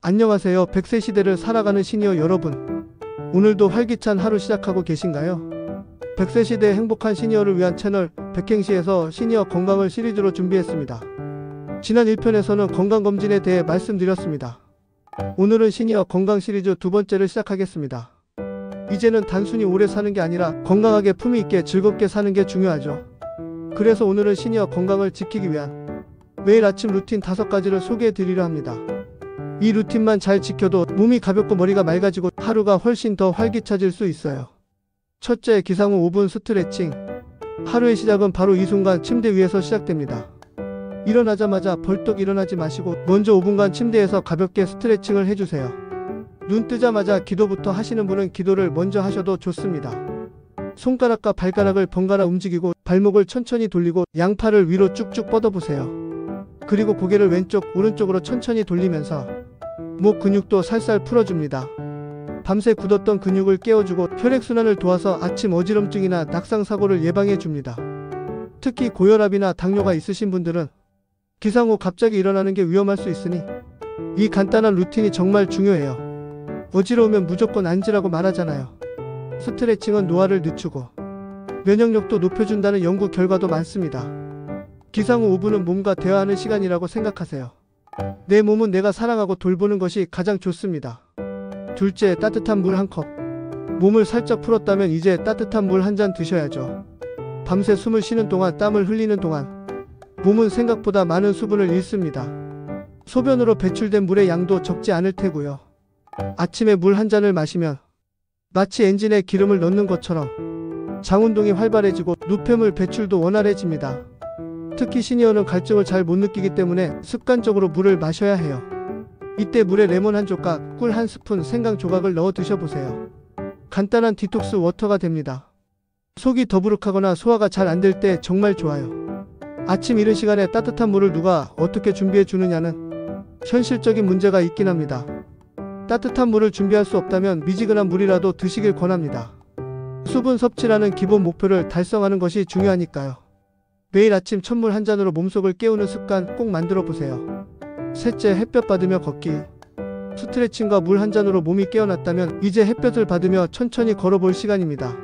안녕하세요. 100세 시대를 살아가는 시니어 여러분. 오늘도 활기찬 하루 시작하고 계신가요? 100세 시대의 행복한 시니어를 위한 채널 백행시에서 시니어 건강을 시리즈로 준비했습니다. 지난 1편에서는 건강검진에 대해 말씀드렸습니다. 오늘은 시니어 건강 시리즈 두 번째를 시작하겠습니다. 이제는 단순히 오래 사는 게 아니라 건강하게 품위 있게 즐겁게 사는 게 중요하죠. 그래서 오늘은 시니어 건강을 지키기 위한 매일 아침 루틴 5가지를 소개해 드리려 합니다. 이 루틴만 잘 지켜도 몸이 가볍고 머리가 맑아지고 하루가 훨씬 더 활기차질 수 있어요. 첫째, 기상 후 5분 스트레칭. 하루의 시작은 바로 이 순간 침대 위에서 시작됩니다. 일어나자마자 벌떡 일어나지 마시고 먼저 5분간 침대에서 가볍게 스트레칭을 해주세요. 눈 뜨자마자 기도부터 하시는 분은 기도를 먼저 하셔도 좋습니다. 손가락과 발가락을 번갈아 움직이고 발목을 천천히 돌리고 양팔을 위로 쭉쭉 뻗어보세요. 그리고 고개를 왼쪽, 오른쪽으로 천천히 돌리면서 목 근육도 살살 풀어줍니다. 밤새 굳었던 근육을 깨워주고 혈액순환을 도와서 아침 어지럼증이나 낙상사고를 예방해줍니다. 특히 고혈압이나 당뇨가 있으신 분들은 기상 후 갑자기 일어나는 게 위험할 수 있으니 이 간단한 루틴이 정말 중요해요. 어지러우면 무조건 앉으라고 말하잖아요. 스트레칭은 노화를 늦추고 면역력도 높여준다는 연구 결과도 많습니다. 기상 후 5분은 몸과 대화하는 시간이라고 생각하세요. 내 몸은 내가 사랑하고 돌보는 것이 가장 좋습니다. 둘째, 따뜻한 물 1컵. 몸을 살짝 풀었다면 이제 따뜻한 물 1잔 드셔야죠. 밤새 숨을 쉬는 동안, 땀을 흘리는 동안 몸은 생각보다 많은 수분을 잃습니다. 소변으로 배출된 물의 양도 적지 않을 테고요. 아침에 물 1잔을 마시면 마치 엔진에 기름을 넣는 것처럼 장운동이 활발해지고 노폐물 배출도 원활해집니다. 특히 시니어는 갈증을 잘 못 느끼기 때문에 습관적으로 물을 마셔야 해요. 이때 물에 레몬 한 조각, 꿀 한 스푼, 생강 조각을 넣어 드셔보세요. 간단한 디톡스 워터가 됩니다. 속이 더부룩하거나 소화가 잘 안 될 때 정말 좋아요. 아침 이른 시간에 따뜻한 물을 누가 어떻게 준비해 주느냐는 현실적인 문제가 있긴 합니다. 따뜻한 물을 준비할 수 없다면 미지근한 물이라도 드시길 권합니다. 수분 섭취라는 기본 목표를 달성하는 것이 중요하니까요. 매일 아침 찬물 1잔으로 몸속을 깨우는 습관 꼭 만들어 보세요. 셋째, 햇볕 받으며 걷기. 스트레칭과 물 1잔으로 몸이 깨어났다면 이제 햇볕을 받으며 천천히 걸어볼 시간입니다.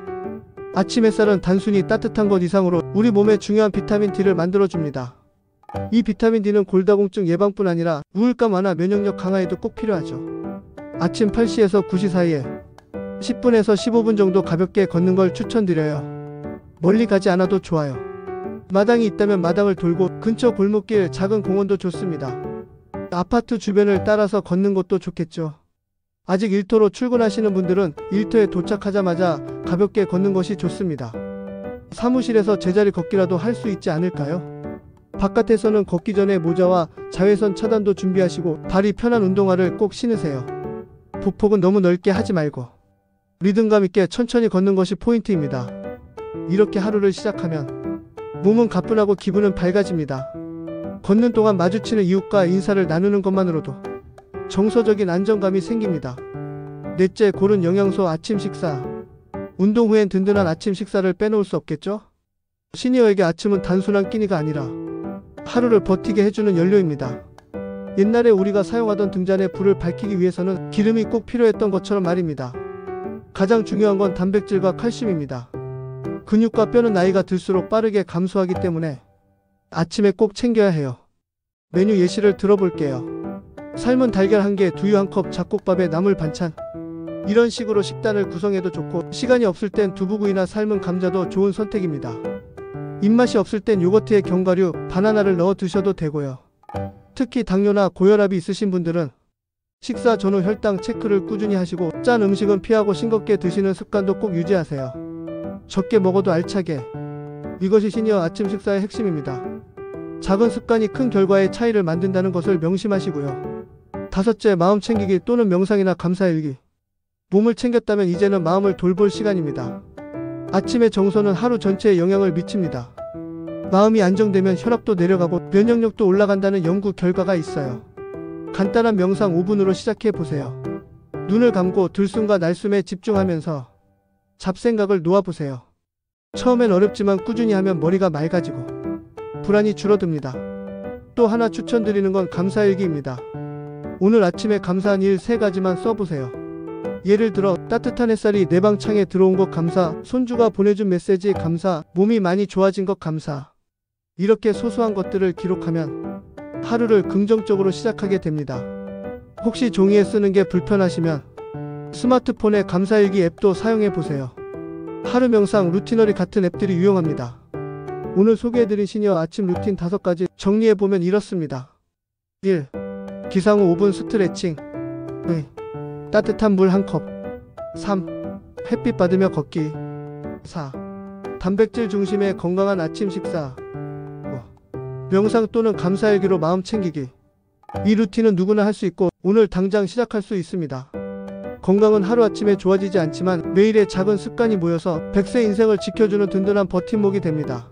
아침 햇살은 단순히 따뜻한 것 이상으로 우리 몸에 중요한 비타민 D를 만들어줍니다. 이 비타민 D는 골다공증 예방뿐 아니라 우울감 완화, 면역력 강화에도 꼭 필요하죠. 아침 8시에서 9시 사이에 10분에서 15분 정도 가볍게 걷는 걸 추천드려요. 멀리 가지 않아도 좋아요. 마당이 있다면 마당을 돌고 근처 골목길, 작은 공원도 좋습니다. 아파트 주변을 따라서 걷는 것도 좋겠죠. 아직 일터로 출근하시는 분들은 일터에 도착하자마자 가볍게 걷는 것이 좋습니다. 사무실에서 제자리 걷기라도 할 수 있지 않을까요? 바깥에서는 걷기 전에 모자와 자외선 차단도 준비하시고 발이 편한 운동화를 꼭 신으세요. 보폭은 너무 넓게 하지 말고 리듬감 있게 천천히 걷는 것이 포인트입니다. 이렇게 하루를 시작하면 몸은 가뿐하고 기분은 밝아집니다. 걷는 동안 마주치는 이웃과 인사를 나누는 것만으로도 정서적인 안정감이 생깁니다. 넷째, 고른 영양소 아침 식사. 운동 후엔 든든한 아침 식사를 빼놓을 수 없겠죠? 시니어에게 아침은 단순한 끼니가 아니라 하루를 버티게 해주는 연료입니다. 옛날에 우리가 사용하던 등잔에 불을 밝히기 위해서는 기름이 꼭 필요했던 것처럼 말입니다. 가장 중요한 건 단백질과 칼슘입니다. 근육과 뼈는 나이가 들수록 빠르게 감소하기 때문에 아침에 꼭 챙겨야 해요. 메뉴 예시를 들어볼게요. 삶은 달걀 1개, 두유 1컵, 잡곡밥에 나물 반찬. 이런 식으로 식단을 구성해도 좋고 시간이 없을 땐 두부구이나 삶은 감자도 좋은 선택입니다. 입맛이 없을 땐 요거트에 견과류, 바나나를 넣어 드셔도 되고요. 특히 당뇨나 고혈압이 있으신 분들은 식사 전후 혈당 체크를 꾸준히 하시고 짠 음식은 피하고 싱겁게 드시는 습관도 꼭 유지하세요. 적게 먹어도 알차게. 이것이 시니어 아침 식사의 핵심입니다. 작은 습관이 큰 결과의 차이를 만든다는 것을 명심하시고요. 다섯째, 마음 챙기기 또는 명상이나 감사일기. 몸을 챙겼다면 이제는 마음을 돌볼 시간입니다. 아침의 정서는 하루 전체에 영향을 미칩니다. 마음이 안정되면 혈압도 내려가고 면역력도 올라간다는 연구 결과가 있어요. 간단한 명상 5분으로 시작해 보세요. 눈을 감고 들숨과 날숨에 집중하면서 잡생각을 놓아보세요. 처음엔 어렵지만 꾸준히 하면 머리가 맑아지고 불안이 줄어듭니다. 또 하나 추천드리는 건 감사일기입니다. 오늘 아침에 감사한 일 3가지만 써보세요. 예를 들어 따뜻한 햇살이 내 방 창에 들어온 것 감사, 손주가 보내준 메시지 감사, 몸이 많이 좋아진 것 감사. 이렇게 소소한 것들을 기록하면 하루를 긍정적으로 시작하게 됩니다. 혹시 종이에 쓰는 게 불편하시면 스마트폰의 감사일기 앱도 사용해 보세요. 하루 명상, 루티너리 같은 앱들이 유용합니다. 오늘 소개해드린 시니어 아침 루틴 5가지 정리해보면 이렇습니다. 1. 기상 후 5분 스트레칭. 2. 따뜻한 물 1컵. 3. 햇빛 받으며 걷기. 4. 단백질 중심의 건강한 아침 식사. 5. 명상 또는 감사일기로 마음 챙기기. 이 루틴은 누구나 할 수 있고 오늘 당장 시작할 수 있습니다. 건강은 하루아침에 좋아지지 않지만 매일의 작은 습관이 모여서 100세 인생을 지켜주는 든든한 버팀목이 됩니다.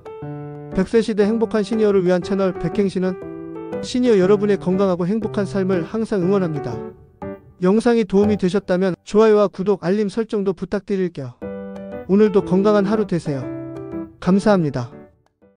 100세 시대 행복한 시니어를 위한 채널 백행시는 시니어 여러분의 건강하고 행복한 삶을 항상 응원합니다. 영상이 도움이 되셨다면 좋아요와 구독, 알림 설정도 부탁드릴게요. 오늘도 건강한 하루 되세요. 감사합니다.